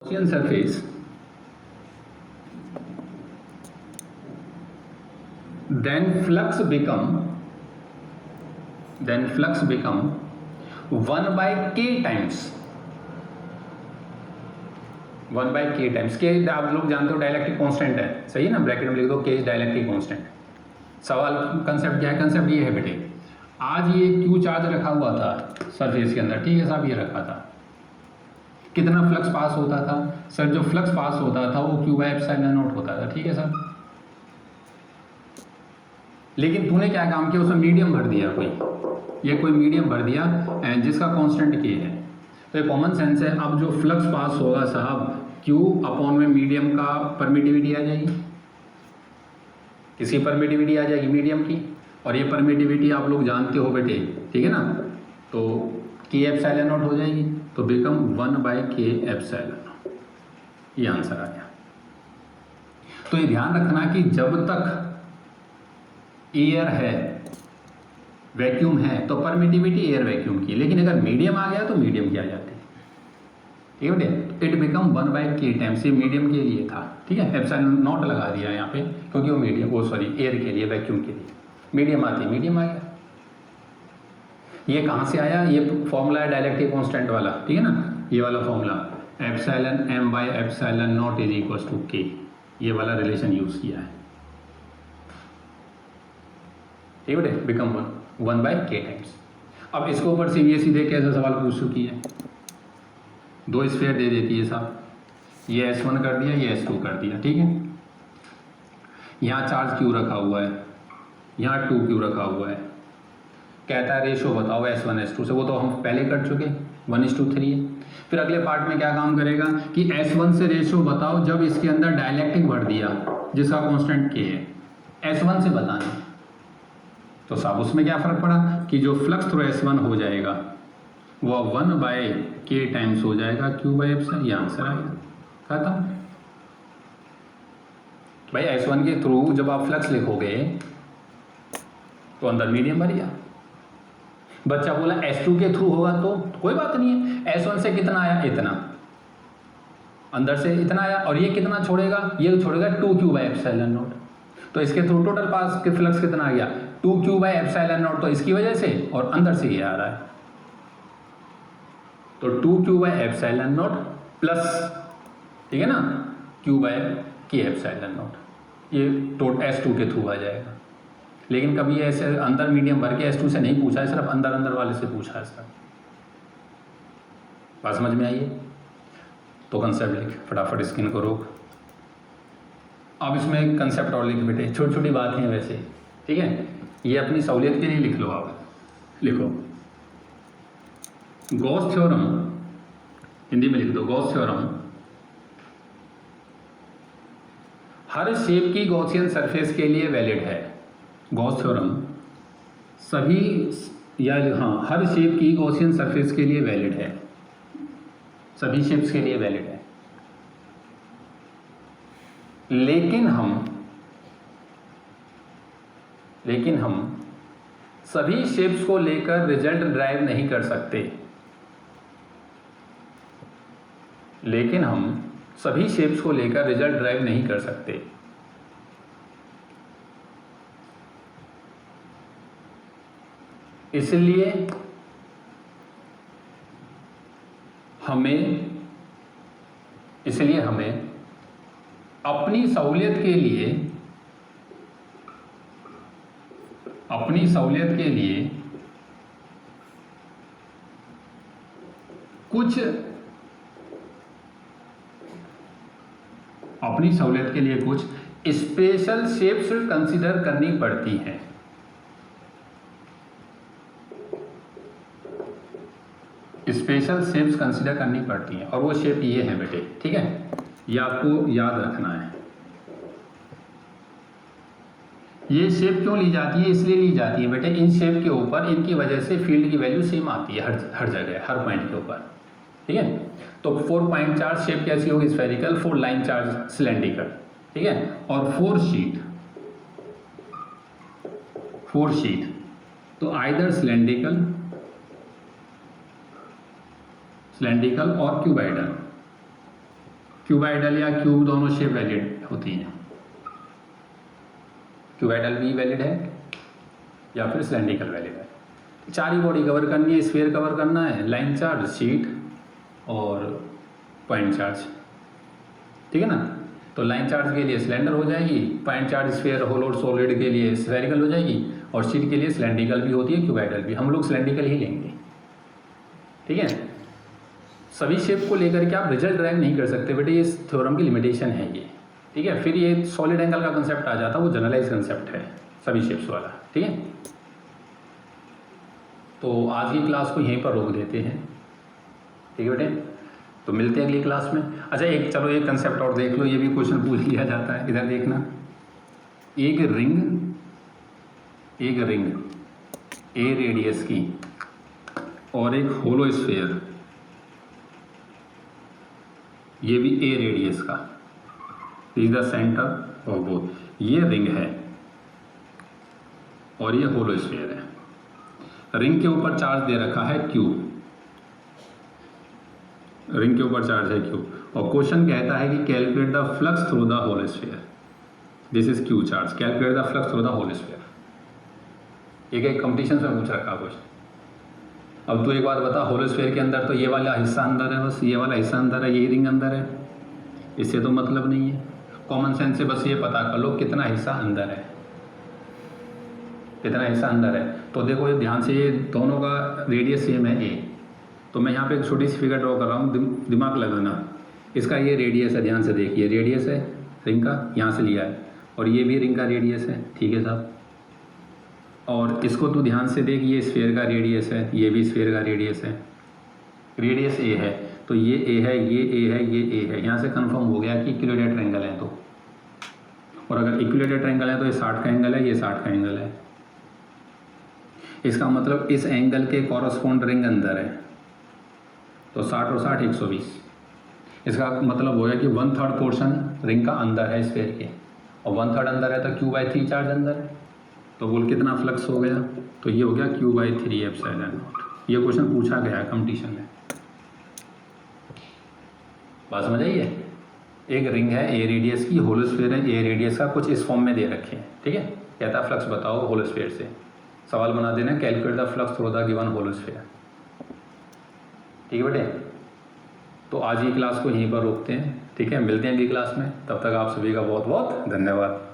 surface, then flux become 1 by k times k आप लोग जानते हो डायलेक्ट्रिक कांस्टेंट है, सही है ना, ब्रैकेट में लिख दो k इज डायलेक्ट्रिक कांस्टेंट। सवाल कंसेप्ट क्या है? कंसेप्ट ये है बेटे, आज ये q चार्ज रखा हुआ था सरफेस के अंदर, ठीक है साहब, ये रखा था, कितना फ्लक्स पास होता था सर? जो फ्लक्स पास होता था वो q बाय एप्सिलॉन नॉट होता था, ठीक है साहब। लेकिन तूने क्या काम किया, उसमें मीडियम भर दिया, कोई मीडियम भर दिया जिसका कांस्टेंट k है। तो ये कॉमन सेंस है। अब जो फ्लक्स पास होगा साहब, q अपॉन में मीडियम का परमिटिविटी आ जाएगी, किसी परमिटिविटी आ जाएगी मीडियम की, और ये परमिटिविटी आप लोग जानते हो बेटे, ठीक है ना। तो k एप्सिलॉन नॉट हो जाएगी, तो become 1 by k epsilon naught, ये आंसर आ गया। तो ये ध्यान रखना कि जब तक एयर है, वैक्यूम है, तो परमिटिविटी एयर वैक्यूम की, लेकिन अगर मीडियम आ गया तो मीडियम की आ जाती है, ठीक है बेटे। It become 1 by k times, ये मीडियम के लिए था, ठीक है, एप्सिलॉन नॉट लगा दिया यहाँ पे, क्योंकि वो मीडियम, वो सॉरी एयर के लिए, वैक्यूम के लिए मीडियम आती है, मीडियम आ गया। ये कहाँ से आया? ये फॉर्मूला है डायलेक्ट्रिक कांस्टेंट वाला, ठीक है ना, ये वाला formula, epsilon m by epsilon naught is equal to k, ये वाला रिलेशन यूज किया है, ठीक है बेटे, बिकम 1 बाय k टाइम्स। अब इसके ऊपर सीबीएसई कैसा सवाल पूछ चुकी है, 2 स्फीयर दे देती है साहब, ये S1 कर दिया, ये S2 कर दिया, ठीक है। यहाँ चार्ज Q रखा हुआ है, यहाँ 2Q रखा हुआ है, कहता है रेशो बताओ S1 S2 से, वो तो हम पहले कर चुके, 1:3 है। फिर अगले पार्ट में क्या काम करेगा कि S1 से रेशो बताओ जब इसके अंदर डायलेक्ट्रिक भर दिया जिसका कांस्टेंट k है, S1 से बताना। तो साहब उसमें क्या फर्क पड़ा कि जो फ्लक्स थ्रू S1 हो जाएगा वह 1 बाय k टाइम्स हो जाएगा q बाय एप्सिलॉन, ये आंसर आएगा, खत्म भाई। S1 के थ्रू जब आप फ्लक्स लिखोगे तो अंदर मीडियम भर गया। बच्चा बोला S2 के थ्रू होगा तो कोई बात नहीं है, S1 से कितना आया, इतना, अंदर से इतना आया, और ये कितना छोड़ेगा, ये छोड़ेगा 2Q बाय एप्सिलॉन नॉट। तो इसके थ्रू टोटल पास के फ्लक्स कितना आ गया, 2Q बाय एप्सिलॉन नॉट, तो इसकी वजह से, और अंदर से ये आ रहा है, तो 2Q bye epsilon not plus, ठीक है ना, Q by k epsilon naught, ये S2 के थ्रू आ जाएगा। लेकिन कभी ऐसे अंदर मीडियम भर के S2 से नहीं पूछा है, सिर्फ अंदर अंदर वाले से पूछा है सर। बात समझ में आई है? तो कंसेप्ट लिख, फटाफट स्क्रीन को रोक। अब इसमें एक कंसेप्ट और लिख बेटे, छोटी छोटी बातें हैं वैसे, ठीक है, ये अपनी सहूलियत के लिए लिख लो। आप लिखो गॉस थ्योरम, हिंदी में लिख दो, गॉस थ्योरम हर शेप की गॉसियन सरफेस के लिए वैलिड है। गॉस थ्योरम सभी, या हाँ, हर शेप की गॉसियन सरफेस के लिए वैलिड है, सभी शेप्स के लिए वैलिड है। लेकिन हम सभी शेप्स को लेकर रिजल्ट ड्राइव नहीं कर सकते। लेकिन हम सभी शेप्स को लेकर रिजल्ट ड्राइव नहीं कर सकते। इसलिए हमें अपनी सहूलियत के लिए कुछ स्पेशल शेप्स कंसीडर करनी पड़ती हैं। स्पेशल शेप्स कंसीडर करनी पड़ती हैं, और वो शेप ये है बेटे, ठीक है, ये आपको याद रखना है। ये शेप क्यों ली जाती है? इसलिए ली जाती है बेटे, इन शेप के ऊपर, इनकी वजह से फील्ड की वैल्यू सेम आती है हर जगह, हर पॉइंट के ऊपर, ठीक है। तो 4 पॉइंट चार्ज शेप कैसी होगी? स्फेरिकल। 4 लाइन चार्ज सिलेंड्रिकल, ठीक है। और 4 शीट तो आइदर सिलेंड्रिकल और क्यूबाइडल, क्यूबाइडल या क्यूब दोनों शेप वैलिड होती हैं। क्यूबाइडल भी वैलिड है या फिर सिलेंड्रिकल वैलिड है। चार ही बॉडी कवर करनी है, स्फीयर कवर करना है, लाइन चार्ज, शीट और पॉइंट चार्ज, ठीक है ना। तो लाइन चार्ज के लिए सिलेंडर हो जाएगी, पॉइंट चार्ज स्फीयर होलो सॉलिड के लिए स्फेरिकल हो जाएगी, और शीट के लिए सिलेंड्रिकल भी होती है, क्यूबाइडल भी। हम लोग सिलेंड्रिकल ही लेंगे, ठीक है। सभी शेप को लेकर के आप रिजल्ट ड्राइव नहीं कर सकते बेटे, ये थ्योरम की लिमिटेशन है ये, ठीक है। फिर ये सॉलिड एंगल का कंसेप्ट आ जाता है, वो जनरलाइज कंसेप्ट है सभी शेप्स वाला, ठीक है। तो आज की क्लास को यहीं पर रोक देते हैं, ठीक है बेटे। तो मिलते हैं अगली क्लास में। अच्छा एक चलो एक कंसेप्ट और देख लो, ये भी क्वेश्चन पूछ लिया जाता है, इधर देखना। एक रिंग ए रेडियस की और एक होलो स्फीयर, ये भी ए रेडियस का, is the centre of both. ये रिंग है और ये होलो स्फीयर है। रिंग के ऊपर चार्ज दे रखा है Q, रिंग के ऊपर चार्ज है Q, और क्वेश्चन कहता है कि calculate the flux through the whole sphere. This is Q charge, calculate the flux through the whole sphere. एक कंपटीशन में पूछ रखा क्वेश्चन। अब तू एक बात बता, होल स्फीयर के अंदर तो ये वाला हिस्सा अंदर है, बस ये वाला हिस्सा अंदर है, यही रिंग अंदर है, इससे तो मतलब नहीं है। कॉमन सेंस से बस ये पता कर लो कितना हिस्सा अंदर है, कितना हिस्सा अंदर है। तो देखो ये ध्यान से, ये दोनों का रेडियस सेम है ए, तो मैं यहाँ पे एक छोटी सी फिगर ड्रॉ कर रहा हूँ, दिमाग लगाना। इसका ये रेडियस है, ध्यान से देखिए, रेडियस है रिंग का, यहाँ से लिया है, और ये भी रिंग का रेडियस है, ठीक है साहब। और इसको तू ध्यान से देख, ये स्फीयर का रेडियस है, ये भी स्फीयर का रेडियस है, रेडियस ए है, तो ये ए है, ये ए है, ये ए है। यहाँ से कंफर्म हो गया कि इक्विलेटरल एंगल है। तो और अगर इक्विलेटरल एंगल है तो ये 60 का एंगल है, ये 60 का एंगल है। इसका मतलब इस एंगल के कॉरस्पॉन्ड रिंग अंदर है, तो 60 और 60 120। इसका मतलब हो गया कि 1/3 पोर्शन रिंग का अंदर है स्फीयर के, और 1/3 अंदर है तो Q/3 चार्ज अंदर है। तो बोल कितना फ्लक्स हो गया, तो ये हो गया Q/3 एप्सिलॉन। ये क्वेश्चन पूछा गया है कंपटीशन में, बात समझ आई है। एक रिंग है ए रेडियस की, होलो स्फीयर है ए रेडियस का, कुछ इस फॉर्म में दे रखे हैं, ठीक है। कहता है फ्लक्स बताओ होलो स्फीयर से, सवाल बना देना, calculate the flux through the given hollow sphere, ठीक है बेटे। तो आज की क्लास को यहीं पर रोकते हैं, ठीक है। मिलते हैं अगली क्लास में, तब तक आप सभी का बहुत बहुत धन्यवाद।